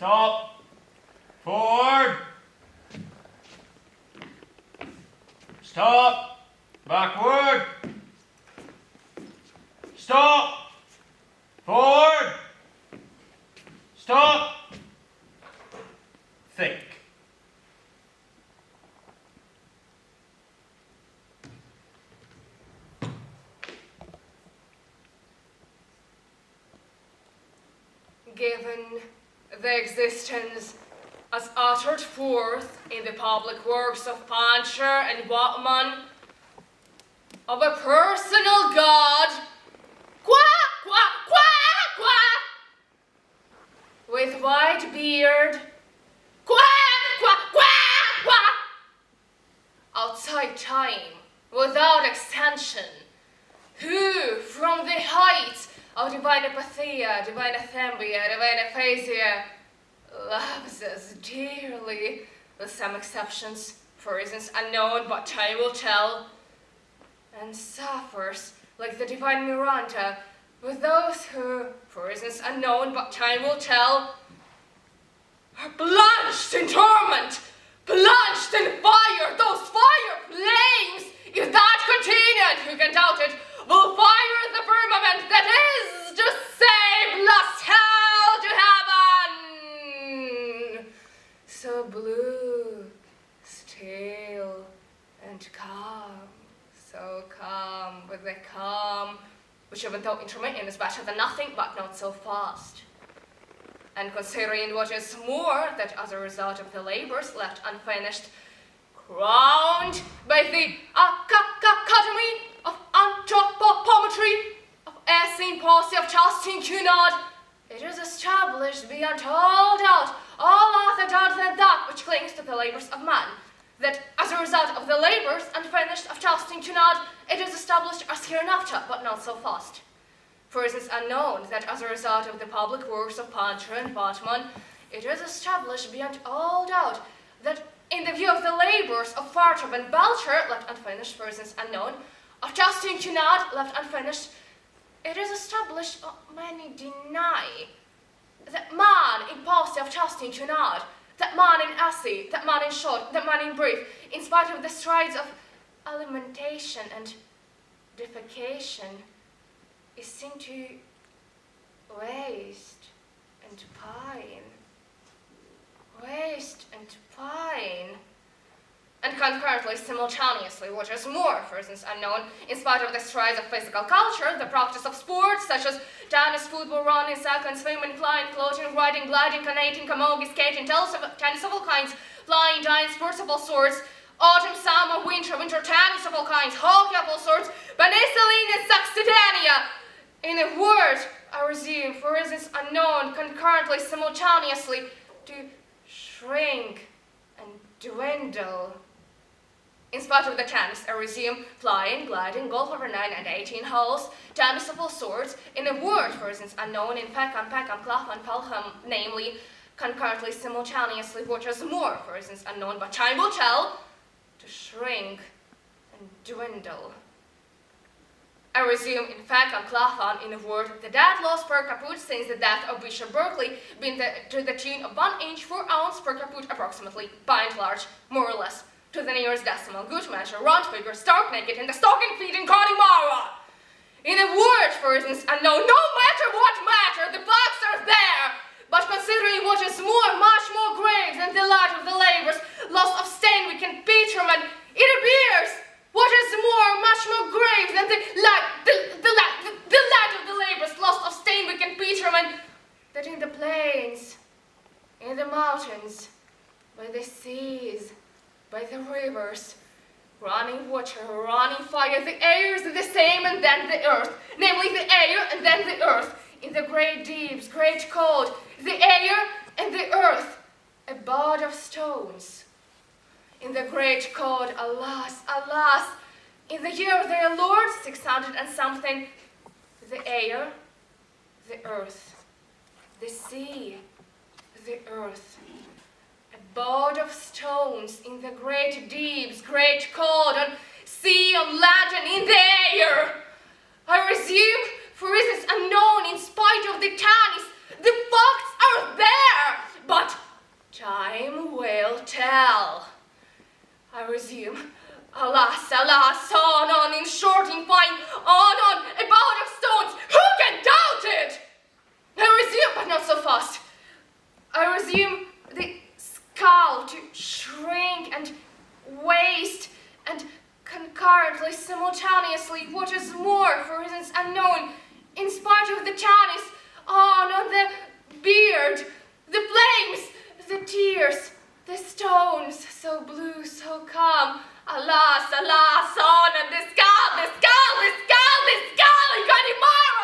Stop. Forward. Stop. Backward. Stop. Forward. Stop. Think. Given the existence as uttered forth in the public works of Pancher and Watman of a personal God, with white beard, outside time, without extension, who from the heights of divine apatheia, divine athembia, divine aphasia, loves us dearly, with some exceptions, for reasons unknown but time will tell, and suffers like the divine Miranda with those who, for reasons unknown but time will tell, are plunged in torment, plunged in fire, those fire flames, if that continued, who can doubt it, will fire the firmament that is to save lost hell to heaven. So blue, still, and calm, so calm with the calm, which even though intermittent is better than nothing, but not so fast. And considering what is more, that as a result of the labors left unfinished, crowned by the Academy of Anthropometry of Essene Policy of Justin Cunard, it is established beyond all doubt, all other doubt than that which clings to the labors of man, that as a result of the labors unfinished of Justin Cunard, it is established as hereinafter, but not so fast. For it is unknown that as a result of the public works of Pancher and Batman, it is established beyond all doubt that in the view of the labors of Fartrup and Belcher, left unfinished, for reasons unknown, of Justin Cunard, left unfinished, it is established, many deny, that man in policy of Justin Cunard, that man in essay, that man in short, that man in brief, in spite of the strides of alimentation and defecation, is seen to waste and pine. Waste and pine. And concurrently, simultaneously, what is more, for instance, unknown, in spite of the strides of physical culture, the practice of sports, such as tennis, football, running, cycling, swimming, flying, floating, riding, gliding, canoeing, camogie, skating, tennis of all kinds, flying, diving, sports of all sorts, autumn, summer, winter tennis of all kinds, hockey of all sorts, penicillin and succedaneia. In a word, I resume, for reasons unknown, concurrently, simultaneously, to shrink and dwindle. In spite of the tennis, I resume, flying, gliding, golf over 9 and 18 holes, tennis of all sorts, in a word, for reasons unknown, in Peckham, Clough, and Pelham, namely, concurrently, simultaneously, what is more, for reasons unknown, but time will tell, to shrink and dwindle. I resume, in fact, on Clapham, in a word, the death loss per caput since the death of Bishop Berkeley, being to the tune of 1 inch 4 ounce per caput approximately, by and large, more or less, to the nearest decimal, good measure, round figure, stark naked, in the stocking feet in Connemara. In a word, for instance, unknown, no matter what matter, the facts are there, but considering what is more, much more grave than the light of the labors, loss of Steinwick and Peterman, it appears, what is more, much more grave than the light of the labors, lost of Steinwick and Peterman, that in the plains, in the mountains, by the seas, by the rivers, running water, running fire, the air is the same and then the earth, namely the air and then the earth, in the great deeps, great cold, the air and the earth, a bed of stones. In the great cold, alas, alas, in the year of their Lord, 600 and something, the air, the earth, the sea, the earth, a bed of stones in the great deeps, great cold, on sea, on land, and in the air. I resume, for reasons unknown, in spite of the tennis, the facts are there, but in spite of the Chinese on the beard, the flames, the tears, the stones, so blue, so calm. Alas, alas, on and the skull, the skull, the skull, the skull, Ganimara!